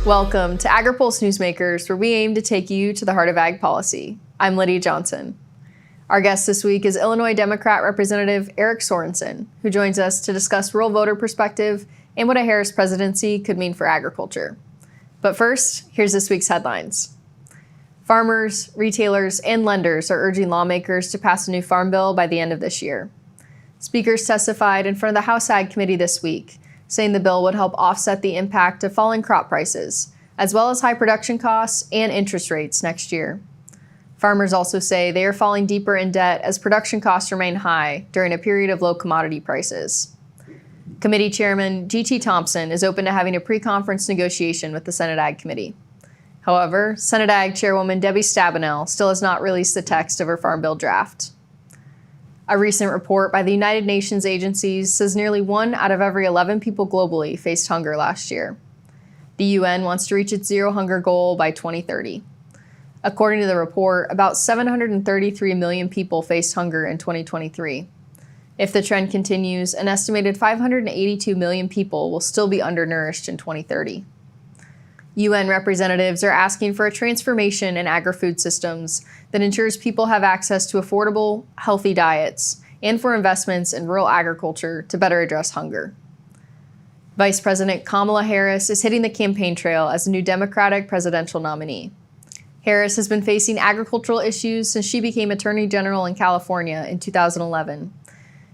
Welcome to Agri-Pulse Newsmakers, where we aim to take you to the heart of ag policy. I'm Lydia Johnson. Our guest this week is Illinois Democrat Representative Eric Sorensen, who joins us to discuss rural voter perspective and what a Harris presidency could mean for agriculture. But first, here's this week's headlines. Farmers, retailers, and lenders are urging lawmakers to pass a new farm bill by the end of this year. Speakers testified in front of the House Ag Committee this week, saying the bill would help offset the impact of falling crop prices, as well as high production costs and interest rates next year. Farmers also say they are falling deeper in debt as production costs remain high during a period of low commodity prices. Committee Chairman G.T. Thompson is open to having a pre-conference negotiation with the Senate Ag Committee. However, Senate Ag Chairwoman Debbie Stabenow still has not released the text of her Farm Bill draft. A recent report by the United Nations agencies says nearly 1 out of every 11 people globally faced hunger last year. The UN wants to reach its zero hunger goal by 2030. According to the report, about 733 million people faced hunger in 2023. If the trend continues, an estimated 582 million people will still be undernourished in 2030. UN representatives are asking for a transformation in agri-food systems that ensures people have access to affordable, healthy diets, and for investments in rural agriculture to better address hunger. Vice President Kamala Harris is hitting the campaign trail as a new Democratic presidential nominee. Harris has been facing agricultural issues since she became Attorney General in California in 2011.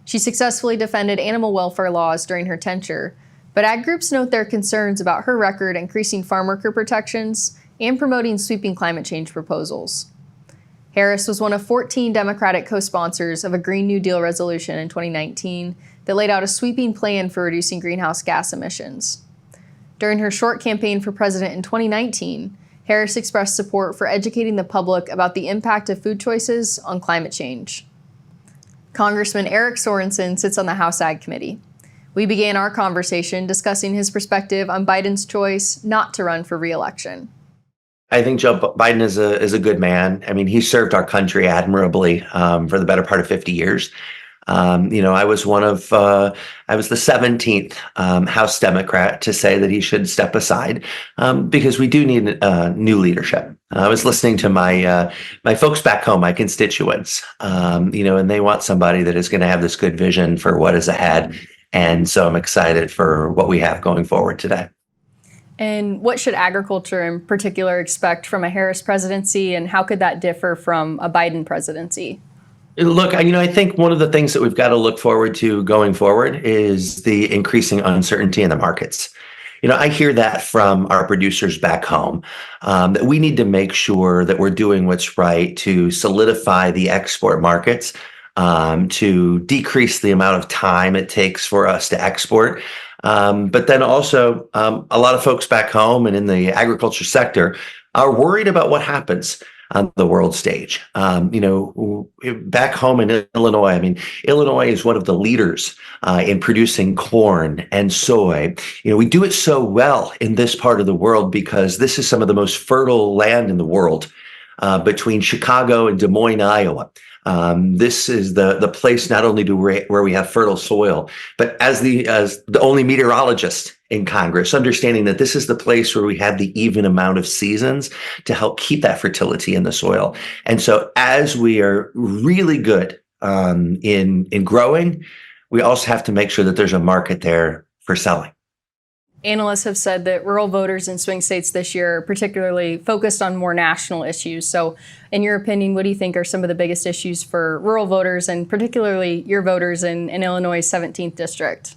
She successfully defended animal welfare laws during her tenure, but ag groups note their concerns about her record increasing farm worker protections and promoting sweeping climate change proposals. Harris was one of 14 Democratic co-sponsors of a Green New Deal resolution in 2019 that laid out a sweeping plan for reducing greenhouse gas emissions. During her short campaign for president in 2019, Harris expressed support for educating the public about the impact of food choices on climate change. Congressman Eric Sorensen sits on the House Ag Committee. We began our conversation discussing his perspective on Biden's choice not to run for re-election. I think Joe Biden is a good man. I mean, he served our country admirably for the better part of 50 years. I was the 17th House Democrat to say that he should step aside because we do need new leadership. I was listening to my folks back home, my constituents, and they want somebody that is going to have this good vision for what is ahead. And so I'm excited for what we have going forward today. And what should agriculture in particular expect from a Harris presidency, and how could that differ from a Biden presidency? Look, I think one of the things that we've got to look forward to going forward is the increasing uncertainty in the markets. I hear that from our producers back home, that we need to make sure that we're doing what's right to solidify the export markets, to decrease the amount of time it takes for us to export. But then also, a lot of folks back home and in the agriculture sector are worried about what happens on the world stage. Back home in Illinois, Illinois is one of the leaders in producing corn and soy. We do it so well in this part of the world because this is some of the most fertile land in the world, between Chicago and Des Moines, Iowa. This is the place not only where we have fertile soil, but as the only meteorologist in Congress, understanding that this is the place where we have the even amount of seasons to help keep that fertility in the soil. And so as we are really good in growing, we also have to make sure that there's a market there for selling. Analysts have said that rural voters in swing states this year are particularly focused on more national issues. So in your opinion, what do you think are some of the biggest issues for rural voters, and particularly your voters in Illinois' 17th district?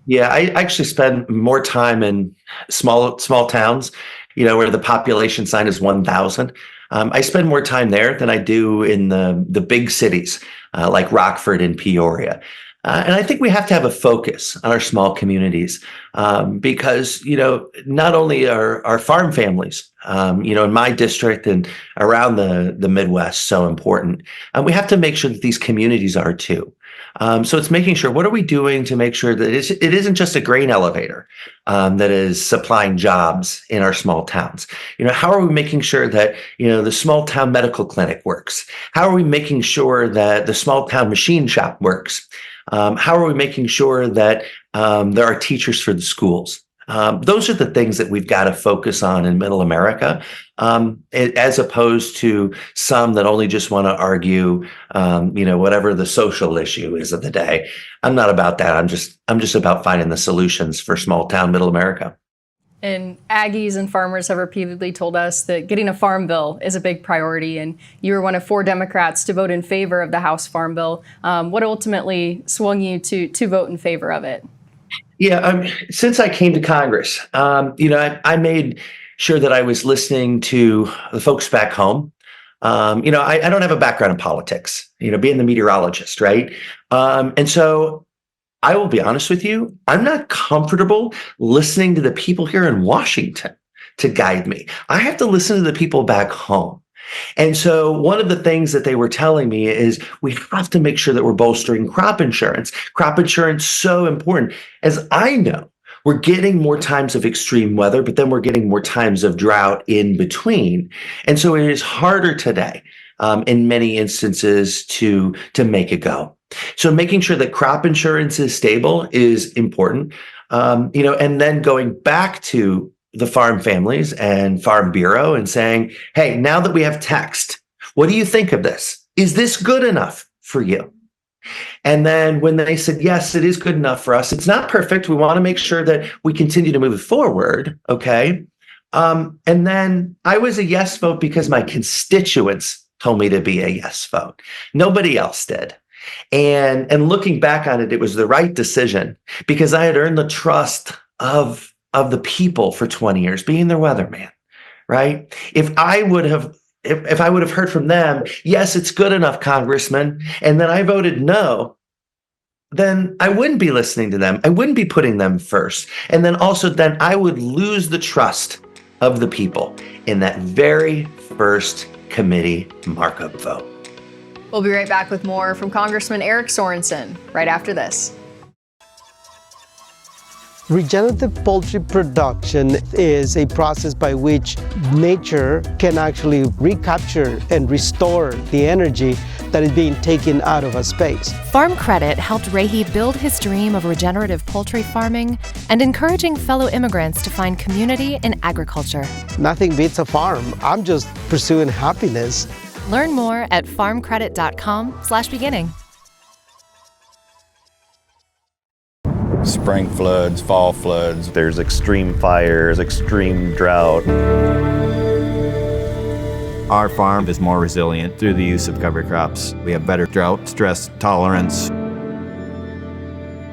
Yeah, I actually spend more time in small towns, where the population sign is 1,000. I spend more time there than I do in the big cities like Rockford and Peoria. And I think we have to have a focus on our small communities because, not only are our farm families, in my district and around the Midwest so important, we have to make sure that these communities are too. So it's making sure, what are we doing to make sure that it isn't just a grain elevator that is supplying jobs in our small towns? How are we making sure that, the small town medical clinic works? How are we making sure that the small town machine shop works? How are we making sure that there are teachers for the schools? Those are the things that we've got to focus on in middle America, as opposed to some that only just want to argue, whatever the social issue is of the day. I'm not about that. I'm just about finding the solutions for small town middle America. And Aggies and farmers have repeatedly told us that getting a farm bill is a big priority, and you were one of 4 Democrats to vote in favor of the House Farm Bill. What ultimately swung you to vote in favor of it? Yeah, since I came to Congress, I made sure that I was listening to the folks back home. I don't have a background in politics, being the meteorologist, right? And so I will be honest with you, I'm not comfortable listening to the people here in Washington to guide me. I have to listen to the people back home. And so one of the things that they were telling me is we have to make sure that we're bolstering crop insurance. Crop insurance is so important. As I know, we're getting more times of extreme weather, but then we're getting more times of drought in between. And so it is harder today, in many instances, to make it go. So making sure that crop insurance is stable is important. And then going back to the farm families and Farm Bureau and saying, hey, now that we have text, what do you think of this? Is this good enough for you? And then when they said, yes, it is good enough for us, it's not perfect. We want to make sure that we continue to move it forward. Okay. And then I was a yes vote because my constituents told me to be a yes vote. Nobody else did. And looking back on it, it was the right decision because I had earned the trust of the people for 20 years, being their weatherman, right? If I would have heard from them, yes, it's good enough, Congressman, and then I voted no, then I wouldn't be listening to them. I wouldn't be putting them first. And then I would lose the trust of the people in that very first committee markup vote. We'll be right back with more from Congressman Eric Sorensen right after this. Regenerative poultry production is a process by which nature can actually recapture and restore the energy that is being taken out of a space. Farm Credit helped Rahi build his dream of regenerative poultry farming and encouraging fellow immigrants to find community in agriculture. Nothing beats a farm. I'm just pursuing happiness. Learn more at farmcredit.com/beginning. Spring floods, fall floods. There's extreme fires, extreme drought. Our farm is more resilient through the use of cover crops. We have better drought stress tolerance.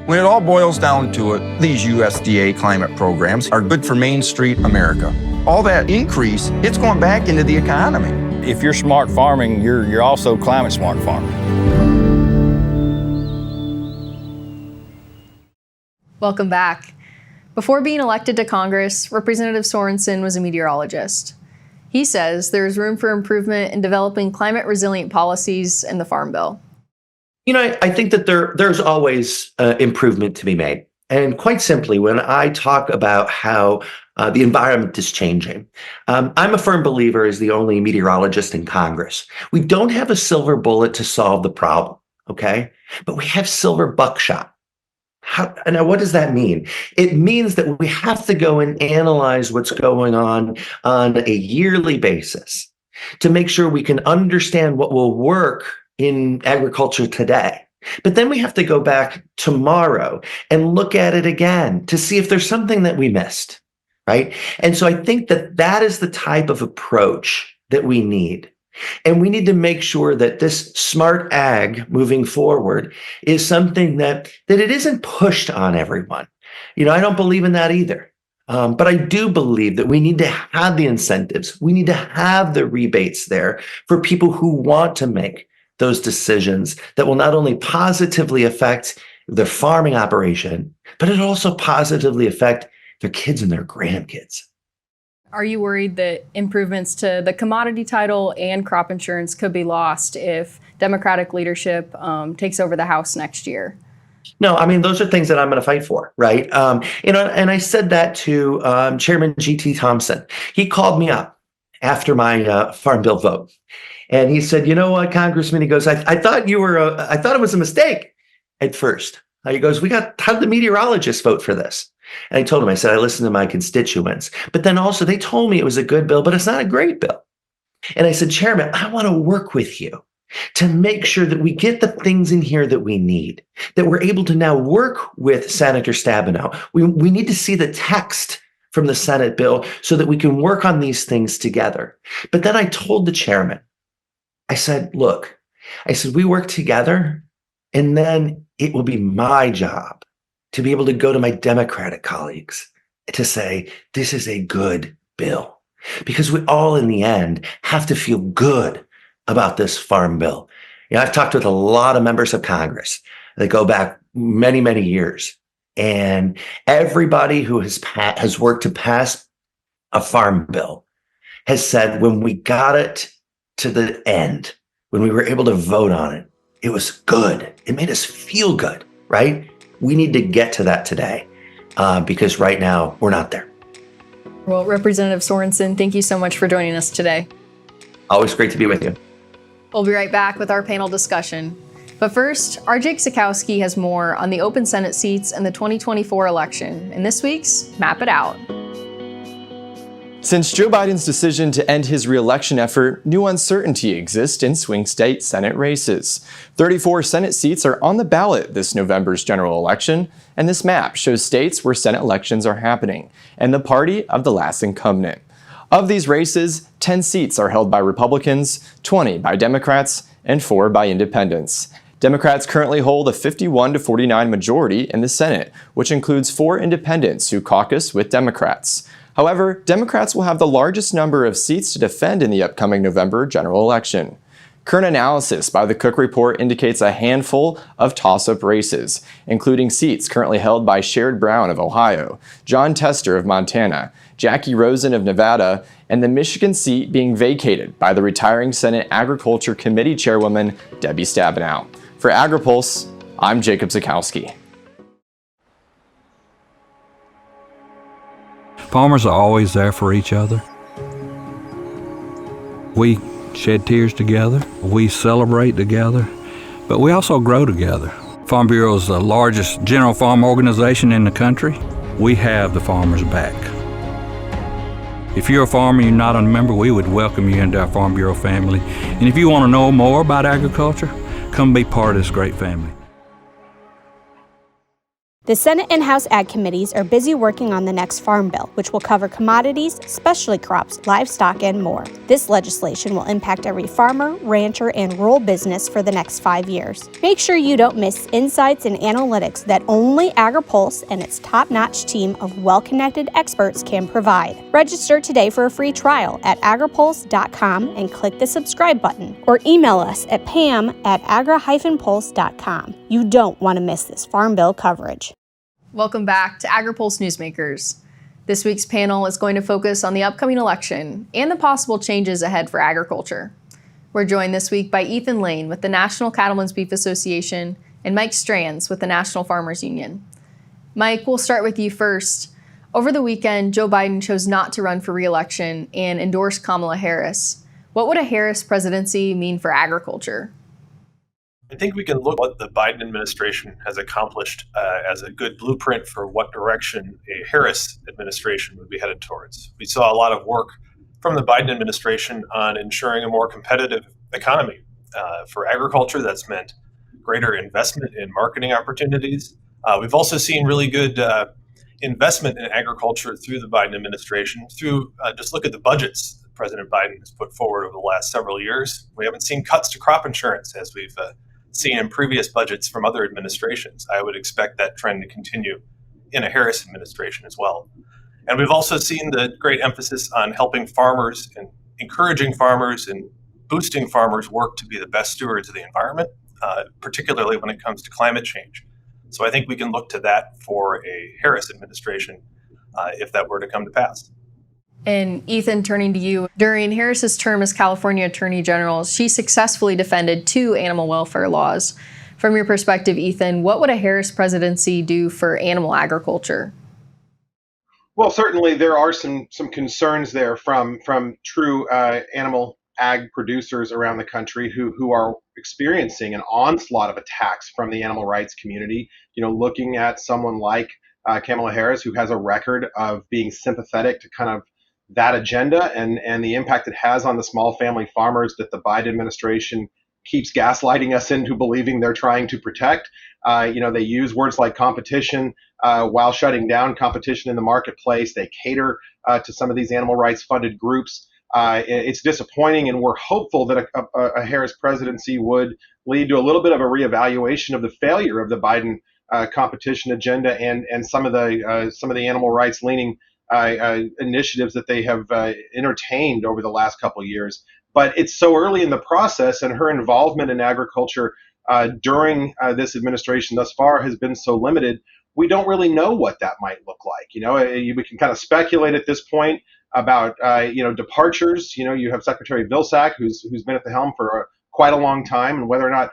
When it all boils down to it, these USDA climate programs are good for Main Street America. All that increase, it's going back into the economy. If you're smart farming, you're also climate smart farming. Welcome back. Before being elected to Congress, Representative Sorensen was a meteorologist. He says there is room for improvement in developing climate-resilient policies in the Farm Bill. I think that there's always improvement to be made. And quite simply, when I talk about how the environment is changing, I'm a firm believer as the only meteorologist in Congress. We don't have a silver bullet to solve the problem, okay? But we have silver buckshot. Now, what does that mean? It means that we have to go and analyze what's going on a yearly basis to make sure we can understand what will work in agriculture today. But then we have to go back tomorrow and look at it again to see if there's something that we missed, right? And so I think that is the type of approach that we need. And we need to make sure that this smart ag moving forward is something that it isn't pushed on everyone. I don't believe in that either. But I do believe that we need to have the incentives. We need to have the rebates there for people who want to make those decisions that will not only positively affect their farming operation, but it also positively affect their kids and their grandkids. Are you worried that improvements to the commodity title and crop insurance could be lost if Democratic leadership takes over the House next year? No, I mean, those are things that I'm going to fight for, right? And I said that to Chairman G.T. Thompson. He called me up after my Farm Bill vote. And he said, you know what, Congressman? He goes, I thought it was a mistake at first. He goes, how did the meteorologists vote for this? And I told him, I said, I listened to my constituents. But then also they told me it was a good bill, but it's not a great bill. And I said, Chairman, I want to work with you to make sure that we get the things in here that we need, that we're able to now work with Senator Stabenow. We need to see the text from the Senate bill so that we can work on these things together. But then I told the chairman, I said, look, I said, we work together, and then it will be my job to be able to go to my Democratic colleagues to say, this is a good bill. Because we all, in the end, have to feel good about this farm bill. You know, I've talked with a lot of members of Congress that go back many, many years. And everybody who has worked to pass a farm bill has said when we got it to the end, when we were able to vote on it, it was good. It made us feel good, right? We need to get to that today because right now we're not there. Well, Representative Sorensen, thank you so much for joining us today. Always great to be with you. We'll be right back with our panel discussion. But first, our Jake Sikowski has more on the open Senate seats and the 2024 election in this week's Map It Out. Since Joe Biden's decision to end his reelection effort, new uncertainty exists in swing state Senate races. 34 Senate seats are on the ballot this November's general election, and this map shows states where Senate elections are happening and the party of the last incumbent. Of these races, 10 seats are held by Republicans, 20 by Democrats, and 4 by independents. Democrats currently hold a 51-49 majority in the Senate, which includes 4 independents who caucus with Democrats. However, Democrats will have the largest number of seats to defend in the upcoming November general election. Current analysis by the Cook Report indicates a handful of toss-up races, including seats currently held by Sherrod Brown of Ohio, John Tester of Montana, Jackie Rosen of Nevada, and the Michigan seat being vacated by the retiring Senate Agriculture Committee Chairwoman Debbie Stabenow. For Agri-Pulse, I'm Jacob Sikowski. Farmers are always there for each other. We shed tears together, we celebrate together, but we also grow together. Farm Bureau is the largest general farm organization in the country. We have the farmers' back. If you're a farmer and you're not a member, we would welcome you into our Farm Bureau family. And if you want to know more about agriculture, come be part of this great family. The Senate and House Ag Committees are busy working on the next Farm Bill, which will cover commodities, specialty crops, livestock, and more. This legislation will impact every farmer, rancher, and rural business for the next 5 years. Make sure you don't miss insights and analytics that only Agri-Pulse and its top-notch team of well-connected experts can provide. Register today for a free trial at agripulse.com and click the subscribe button, or email us at pam@agri-pulse.com. You don't want to miss this Farm Bill coverage. Welcome back to Agri-Pulse Newsmakers. This week's panel is going to focus on the upcoming election and the possible changes ahead for agriculture. We're joined this week by Ethan Lane with the National Cattlemen's Beef Association and Mike Stranz with the National Farmers Union. Mike, we'll start with you first. Over the weekend, Joe Biden chose not to run for re-election and endorsed Kamala Harris. What would a Harris presidency mean for agriculture? I think we can look at what the Biden administration has accomplished as a good blueprint for what direction a Harris administration would be headed towards. We saw a lot of work from the Biden administration on ensuring a more competitive economy. For agriculture, that's meant greater investment in marketing opportunities. We've also seen really good investment in agriculture through the Biden administration, through just look at the budgets that President Biden has put forward over the last several years. We haven't seen cuts to crop insurance as we've seen in previous budgets from other administrations. I would expect that trend to continue in a Harris administration as well. And we've also seen the great emphasis on helping farmers and encouraging farmers and boosting farmers' work to be the best stewards of the environment, particularly when it comes to climate change. So I think we can look to that for a Harris administration if that were to come to pass. And Ethan, turning to you, during Harris's term as California Attorney General, she successfully defended 2 animal welfare laws. From your perspective, Ethan, what would a Harris presidency do for animal agriculture? Well, certainly there are some concerns there from true animal ag producers around the country who are experiencing an onslaught of attacks from the animal rights community. You know, looking at someone like Kamala Harris, who has a record of being sympathetic to kind of that agenda and the impact it has on the small family farmers that the Biden administration keeps gaslighting us into believing they're trying to protect. They use words like competition while shutting down competition in the marketplace. They cater to some of these animal rights funded groups. It's disappointing, and we're hopeful that a Harris presidency would lead to a little bit of a reevaluation of the failure of the Biden competition agenda and some of the animal rights leaning initiatives that they have entertained over the last couple of years. But it's so early in the process, and her involvement in agriculture during this administration thus far has been so limited. We don't really know what that might look like. We can kind of speculate at this point about departures. You have Secretary Vilsack, who's been at the helm for quite a long time, and whether or not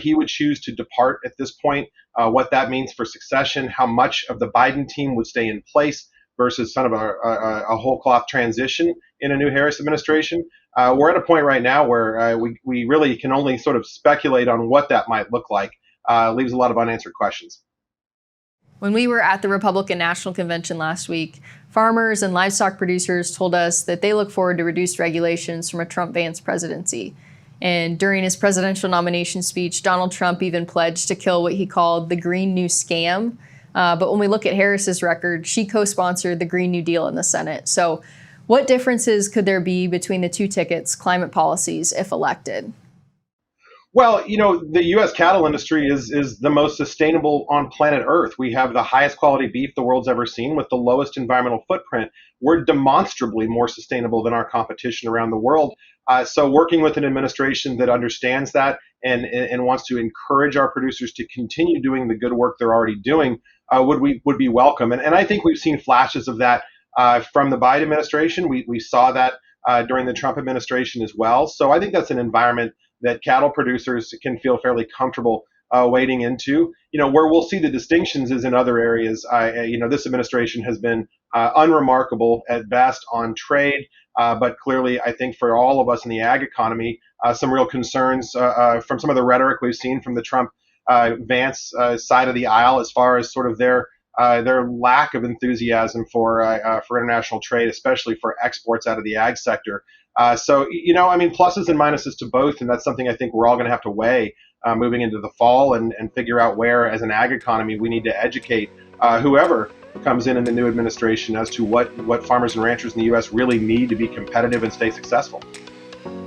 he would choose to depart at this point, what that means for succession, how much of the Biden team would stay in place versus kind of a whole cloth transition in a new Harris administration. We're at a point right now where we really can only sort of speculate on what that might look like. Leaves a lot of unanswered questions. When we were at the Republican National Convention last week, farmers and livestock producers told us that they look forward to reduced regulations from a Trump-Vance presidency. And during his presidential nomination speech, Donald Trump even pledged to kill what he called the Green New Scam. But when we look at Harris's record, she co-sponsored the Green New Deal in the Senate. So what differences could there be between the two tickets' climate policies if elected? Well, the U.S. cattle industry is the most sustainable on planet Earth. We have the highest quality beef the world's ever seen with the lowest environmental footprint. We're demonstrably more sustainable than our competition around the world. So working with an administration that understands that and wants to encourage our producers to continue doing the good work they're already doing would be welcome. And I think we've seen flashes of that from the Biden administration. We saw that during the Trump administration as well. So I think that's an environment that cattle producers can feel fairly comfortable wading into. Where we'll see the distinctions is in other areas. This administration has been unremarkable at best on trade, but clearly I think for all of us in the ag economy, some real concerns from some of the rhetoric we've seen from the Trump-Vance side of the aisle as far as sort of their lack of enthusiasm for international trade, especially for exports out of the ag sector. Pluses and minuses to both, and that's something I think we're all going to have to weigh moving into the fall and figure out where, as an ag economy, we need to educate whoever comes in the new administration as to what farmers and ranchers in the U.S. really need to be competitive and stay successful.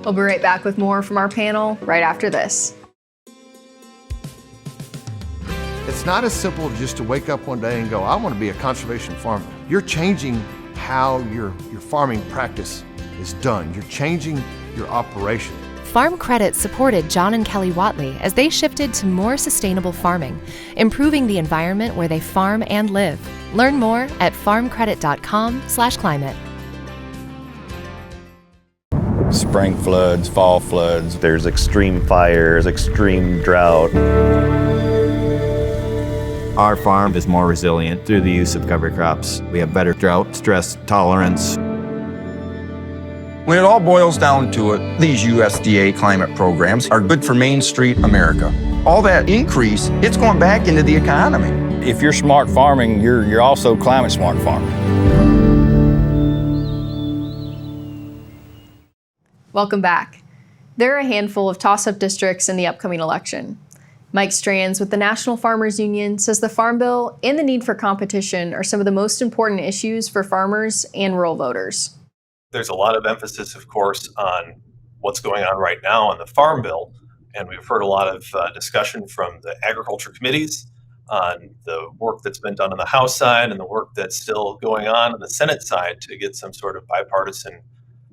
We'll be right back with more from our panel right after this. It's not as simple just to wake up one day and go, I want to be a conservation farmer. You're changing how your farming practice is done. You're changing your operation. Farm Credit supported John and Kelly Watley as they shifted to more sustainable farming, improving the environment where they farm and live. Learn more at farmcredit.com/climate. Spring floods, fall floods. There's extreme fires, extreme drought. Our farm is more resilient through the use of cover crops. We have better drought stress tolerance. When it all boils down to it, these USDA climate programs are good for Main Street America. All that increase, it's going back into the economy. If you're smart farming, you're also climate smart farming. Welcome back. There are a handful of toss-up districts in the upcoming election. Mike Stranz with the National Farmers Union says the Farm Bill and the need for competition are some of the most important issues for farmers and rural voters. There's a lot of emphasis, of course, on what's going on right now on the Farm Bill, and we've heard a lot of discussion from the agriculture committees on the work that's been done on the House side and the work that's still going on the Senate side to get some sort of bipartisan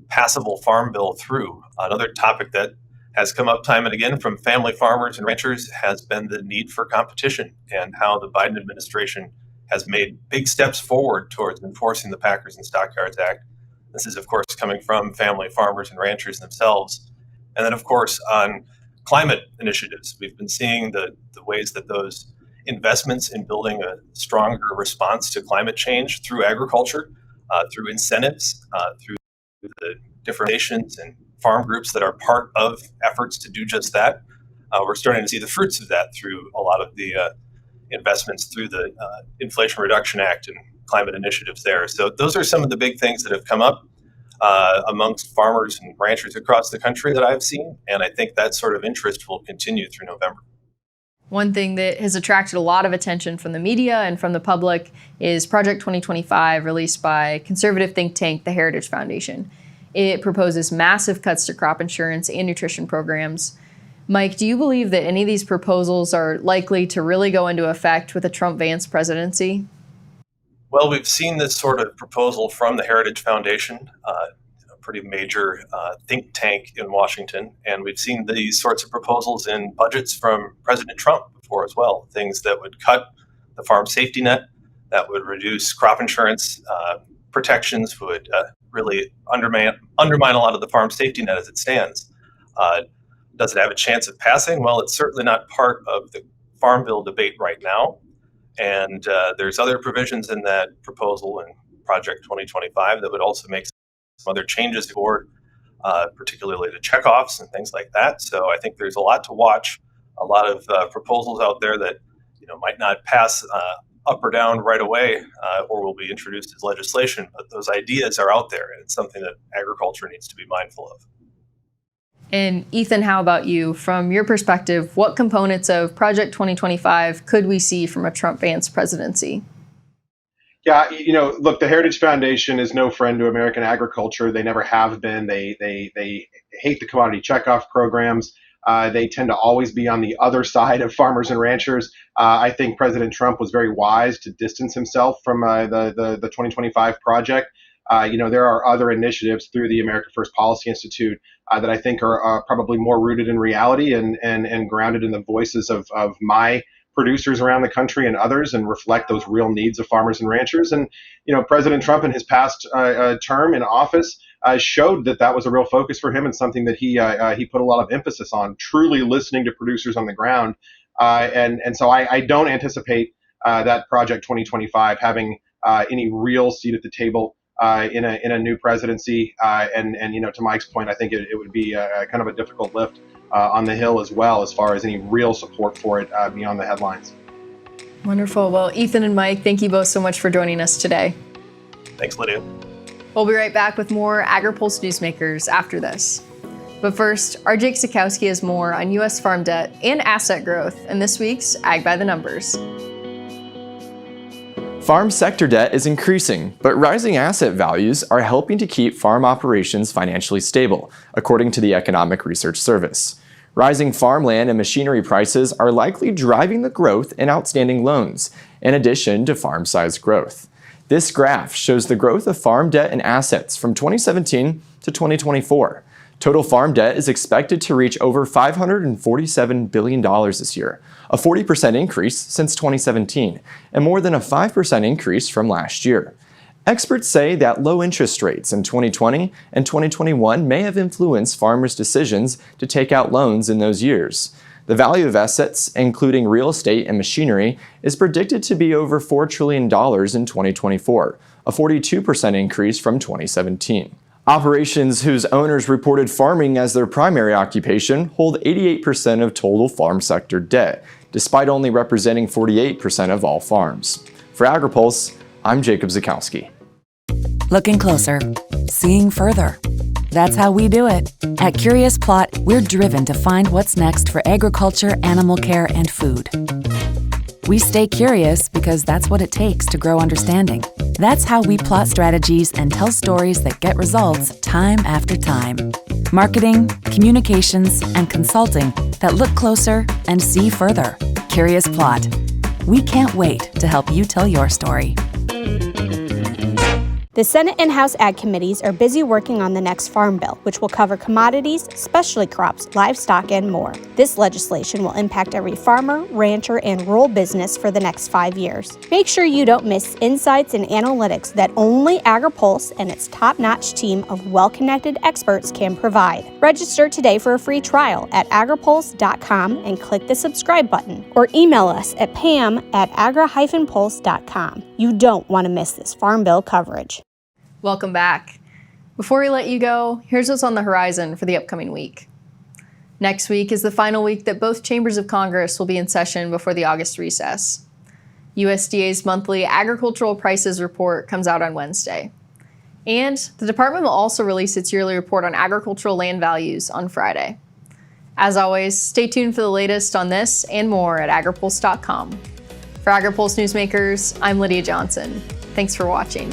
passable Farm Bill through. Another topic that has come up time and again from family farmers and ranchers has been the need for competition and how the Biden administration has made big steps forward towards enforcing the Packers and Stockyards Act. This is, of course, coming from family farmers and ranchers themselves. And then, of course, on climate initiatives, we've been seeing the ways that those investments in building a stronger response to climate change through agriculture, through incentives, through the different nations and farm groups that are part of efforts to do just that. We're starting to see the fruits of that through a lot of the investments through the Inflation Reduction Act and climate initiatives there. So those are some of the big things that have come up amongst farmers and ranchers across the country that I've seen. And I think that sort of interest will continue through November. One thing that has attracted a lot of attention from the media and from the public is Project 2025, released by conservative think tank, the Heritage Foundation. It proposes massive cuts to crop insurance and nutrition programs. Mike, do you believe that any of these proposals are likely to really go into effect with a Trump-Vance presidency? Well, we've seen this sort of proposal from the Heritage Foundation, a pretty major think tank in Washington, and we've seen these sorts of proposals in budgets from President Trump before as well, things that would cut the farm safety net, that would reduce crop insurance protections, would really undermine a lot of the farm safety net as it stands. Does it have a chance of passing? Well, it's certainly not part of the Farm Bill debate right now. And there's other provisions in that proposal in Project 2025 that would also make some other changes to the board, particularly to checkoffs and things like that. So I think there's a lot to watch, a lot of proposals out there that might not pass up or down right away or will be introduced as legislation, but those ideas are out there, and it's something that agriculture needs to be mindful of. And Ethan, how about you? From your perspective, what components of Project 2025 could we see from a Trump-Vance presidency? Yeah, look, the Heritage Foundation is no friend to American agriculture. They never have been. They hate the commodity checkoff programs. They tend to always be on the other side of farmers and ranchers. I think President Trump was very wise to distance himself from the 2025 project. There are other initiatives through the America First Policy Institute that I think are probably more rooted in reality and grounded in the voices of my producers around the country and others, and reflect those real needs of farmers and ranchers. And, President Trump in his past term in office showed that was a real focus for him, and something that he put a lot of emphasis on, truly listening to producers on the ground. And so I don't anticipate that Project 2025 having any real seat at the table in a new presidency, and to Mike's point, I think it would be kind of a difficult lift on the Hill as well, as far as any real support for it beyond the headlines. Wonderful. Well, Ethan and Mike, thank you both so much for joining us today. Thanks, Lydia. We'll be right back with more Agri-Pulse Newsmakers after this. But first, our Jake Sikowski has more on U.S. farm debt and asset growth in this week's Ag by the Numbers. Farm sector debt is increasing, but rising asset values are helping to keep farm operations financially stable, according to the Economic Research Service. Rising farmland and machinery prices are likely driving the growth in outstanding loans, in addition to farm size growth. This graph shows the growth of farm debt and assets from 2017 to 2024. Total farm debt is expected to reach over $547 billion this year, a 40% increase since 2017, and more than a 5% increase from last year. Experts say that low interest rates in 2020 and 2021 may have influenced farmers' decisions to take out loans in those years. The value of assets, including real estate and machinery, is predicted to be over $4 trillion in 2024, a 42% increase from 2017. Operations whose owners reported farming as their primary occupation hold 88% of total farm sector debt, despite only representing 48% of all farms. For Agri-Pulse, I'm Jacob Zakowski. Looking closer, seeing further. That's how we do it. At Curious Plot, we're driven to find what's next for agriculture, animal care, and food. We stay curious because that's what it takes to grow understanding. That's how we plot strategies and tell stories that get results time after time. Marketing, communications, and consulting that look closer and see further. Curious Plot. We can't wait to help you tell your story. The Senate and House Ag Committees are busy working on the next Farm Bill, which will cover commodities, specialty crops, livestock, and more. This legislation will impact every farmer, rancher, and rural business for the next 5 years. Make sure you don't miss insights and analytics that only Agri-Pulse and its top-notch team of well-connected experts can provide. Register today for a free trial at agripulse.com and click the subscribe button, or email us at pam@agri-pulse.com. You don't want to miss this Farm Bill coverage. Welcome back. Before we let you go, here's what's on the horizon for the upcoming week. Next week is the final week that both chambers of Congress will be in session before the August recess. USDA's monthly agricultural prices report comes out on Wednesday. And the department will also release its yearly report on agricultural land values on Friday. As always, stay tuned for the latest on this and more at agripulse.com. For Agri-Pulse Newsmakers, I'm Lydia Johnson. Thanks for watching.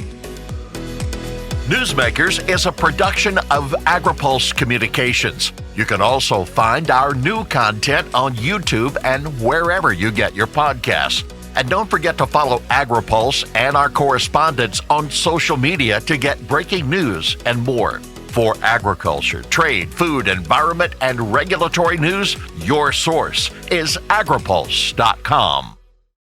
Newsmakers is a production of Agri-Pulse Communications. You can also find our new content on YouTube and wherever you get your podcasts. And don't forget to follow Agri-Pulse and our correspondents on social media to get breaking news and more. For agriculture, trade, food, environment, and regulatory news, your source is agripulse.com.